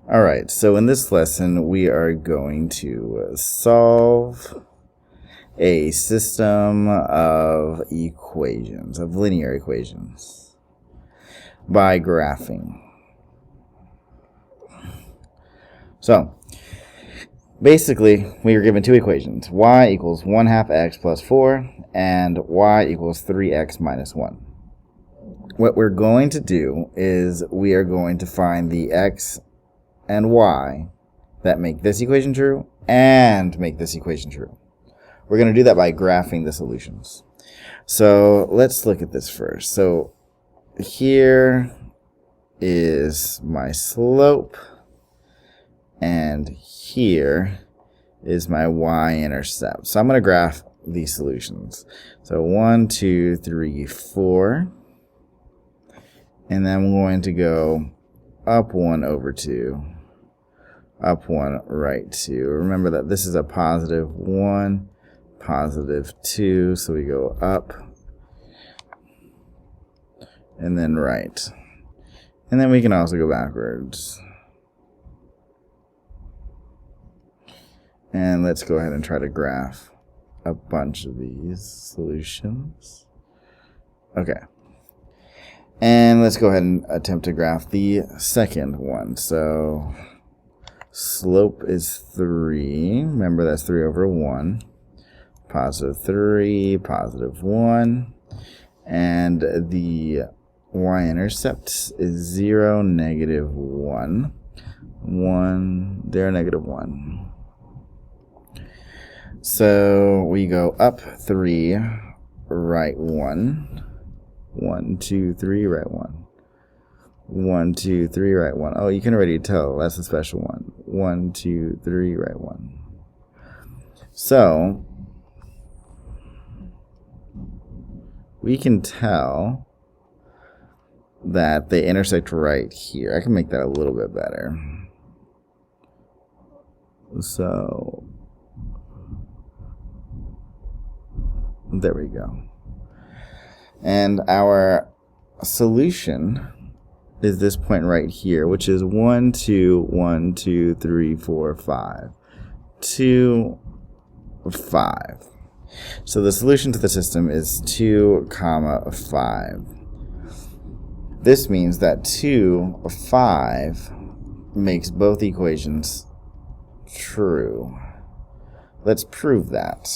Alright, so in this lesson we are going to solve a system of equations, of linear equations, by graphing. So, basically, we are given two equations. Y equals 1/2 x plus 4, and y equals 3x minus 1. What we're going to do is we are going to find the x and y that make this equation true and make this equation true. We're going to do that by graphing the solutions. So let's look at this first. So here is my slope, and here is my y-intercept. So I'm going to graph these solutions. So 1, 2, 3, 4. And then I'm going to go up 1 over 2. Up 1, right 2. Remember that this is a positive 1, positive 2. So we go up and then right. And then we can also go backwards. And let's go ahead and try to graph a bunch of these solutions. Okay. And let's go ahead and attempt to graph the second one. So slope is 3. Remember, that's 3 over 1. Positive 3, positive 1. And the y-intercept is 0, negative 1. 1, there, negative 1. So we go up 3, right 1. 1, 2, 3, right 1. 1, 2, 3, right 1. Oh, you can already tell that's a special one. 1, 2, 3, right 1. So we can tell that they intersect right here. I can make that a little bit better. So there we go. And our solution is this point right here, which is 1, 2, 1, 2, 3, 4, 5. 2, 5. So the solution to the system is 2, 5. This means that 2, 5 makes both equations true. Let's prove that.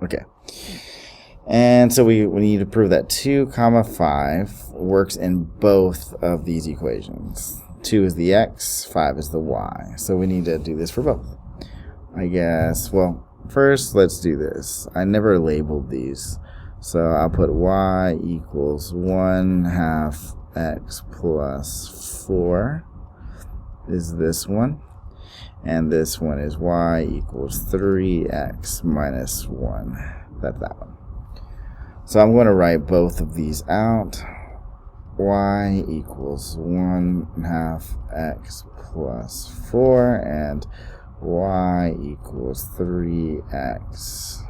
Okay, and so we need to prove that 2, 5 works in both of these equations. 2 is the x, 5 is the y. So we need to do this for both. I guess, well, first let's do this. I never labeled these. So I'll put y equals 1/2 x plus 4 is this one. And this one is y equals 3x minus 1. That's that one. So I'm going to write both of these out. Y equals 1/2 x plus 4, and y equals 3x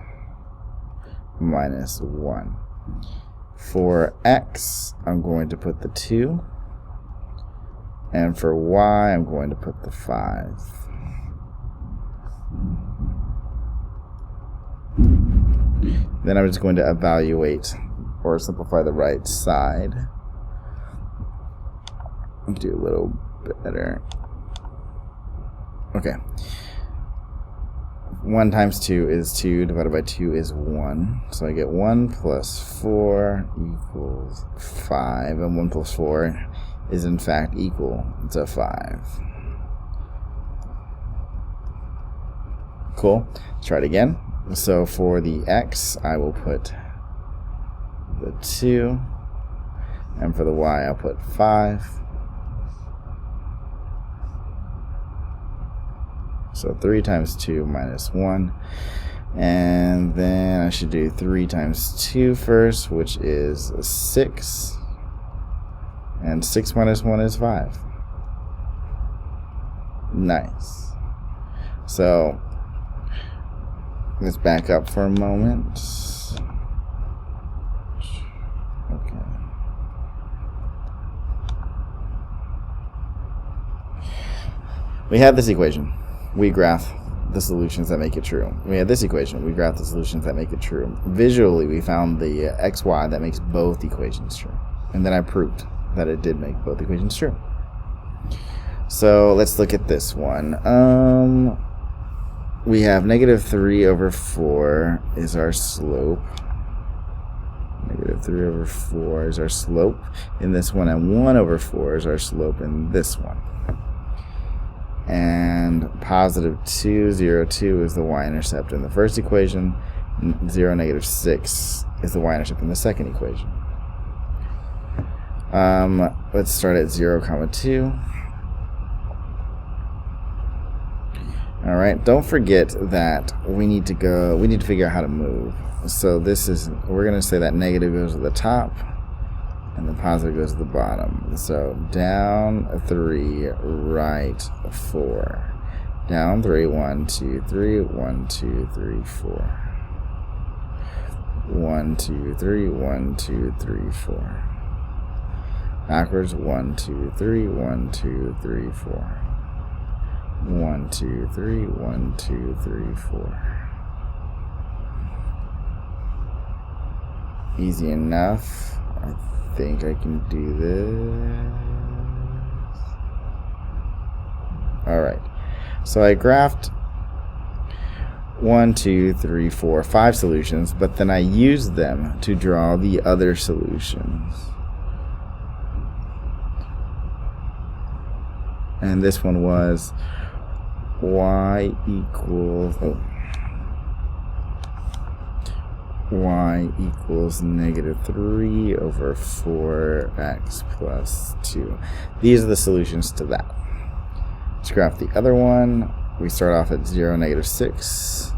minus 1. For x, I'm going to put the 2. And for y, I'm going to put the 5. Then I'm just going to evaluate or simplify the right side. Do a little better. Okay. 1 times 2 is 2, divided by 2 is 1. So I get 1 plus 4 equals 5, and 1 plus 4 is in fact equal to 5. Cool. Let's try it again. So for the x, I will put the 2, and for the y, I'll put 5. So 3 times 2 minus 1. And then I should do 3 times 2 first, which is 6. And 6 minus 1 is 5. Nice. So let's back up for a moment. Okay. We have this equation. We graph the solutions that make it true. We have this equation. We graph the solutions that make it true. Visually, we found the xy that makes both equations true. And then I proved that it did make both equations true. So let's look at this one. We have negative 3 over 4 is our slope. Negative 3 over 4 is our slope in this one, and 1 over 4 is our slope in this one. And positive 2, 0, 2 is the y-intercept in the first equation. 0, negative 6 is the y-intercept in the second equation. Let's start at 0, 2. All right, don't forget that we need to figure out how to move. So we're going to say that negative goes to the top and the positive goes to the bottom. So down 3, right 4. Down 3, 1, 2, 3, 1, 2, 3, 4. 1, 2, 3, 1, 2, 3, 4. Backwards, 1, 2, 3, 1, 2, 3, 4. 1, 2, 3, 1, 2, 3, 4. Easy enough. I think I can do this. Alright. So I graphed 1, 2, 3, 4, 5 solutions, but then I used them to draw the other solutions. And this one was y equals negative 3 over 4x plus 2. These are the solutions to that. Let's graph the other one. We start off at 0, negative 6.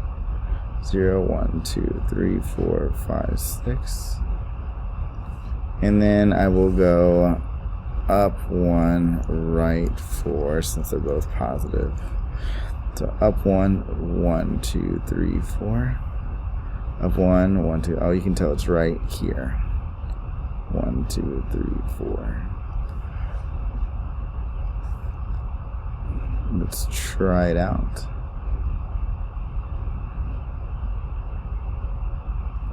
0, 1, 2, 3, 4, 5, 6. And then I will go up 1, right 4, since they're both positive. So up 1, 1, 2, 3, 4. Up 1, 1, 2. Oh, you can tell it's right here. 1, 2, 3, 4. Let's try it out.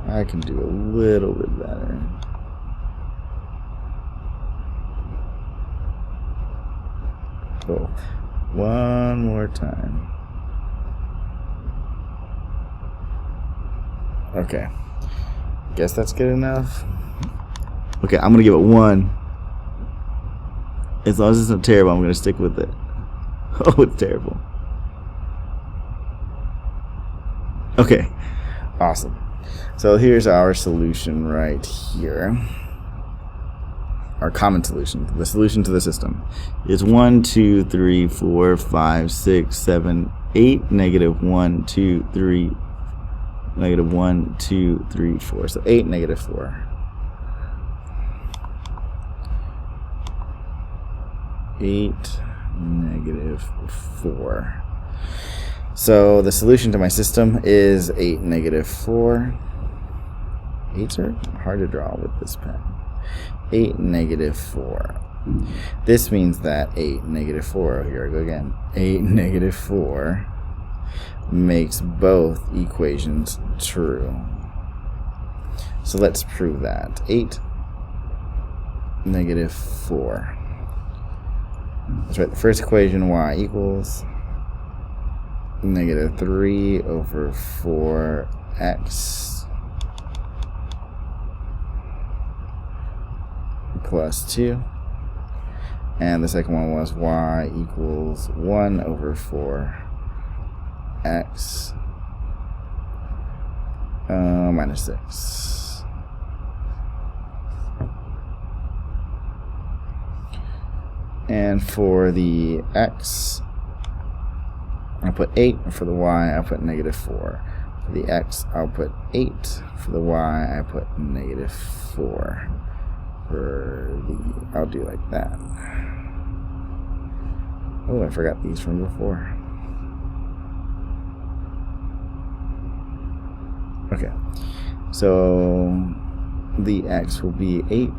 I can do a little bit better. Oh, one more time. Okay. Guess that's good enough. Okay, I'm gonna give it 1. As long as it's not terrible, I'm gonna stick with it. Oh, it's terrible. Okay, awesome. So here's our solution right here. Our common solution, the solution to the system, is 1, 2, 3, 4, 5, 6, 7, 8, negative 1, 2, 3, negative 1, 2, 3, 4. So 8, negative 4. 8, negative 4. So the solution to my system is 8, negative 4. 8s are hard to draw with this pen. 8, negative 4. This means that 8, negative 4, here I go again. 8, negative 4 makes both equations true. So let's prove that. 8, negative 4. That's right, the first equation, y equals negative 3 over 4x plus 2. And the second one was y equals 1 over 4x minus 6. And for the x, I'll put 8. For the y, I'll put negative 4. For the x, I'll put 8. For the y, I put negative 4. I'll do like that. Oh, I forgot these from before. Okay, so the x will be 8.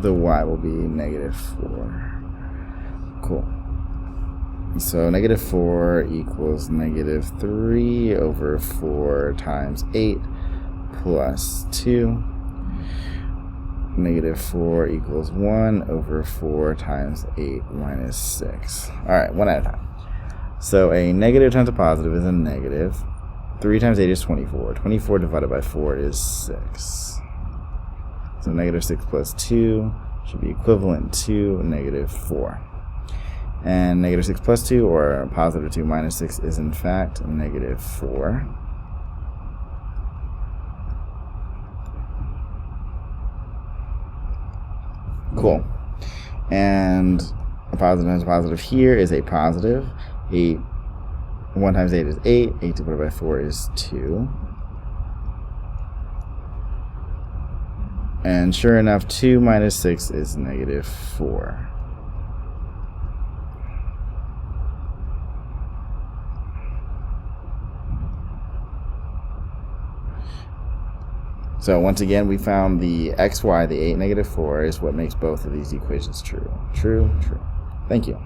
the y will be negative 4. Cool. So negative 4 equals negative 3 over 4 times 8 plus 2. Negative 4 equals 1 over 4 times 8 minus 6. Alright, one at a time. So a negative times a positive is a negative. 3 times 8 is 24. 24 divided by 4 is 6. So negative 6 plus 2 should be equivalent to negative 4. And negative 6 plus 2, or positive 2 minus 6, is in fact negative 4. Cool. And a positive times a positive here is a positive. 1 times 8 is 8. 8 divided by 4 is 2. And sure enough, 2 minus 6 is negative 4. So once again, we found the xy, the 8, negative 4, is what makes both of these equations true. True, true. Thank you.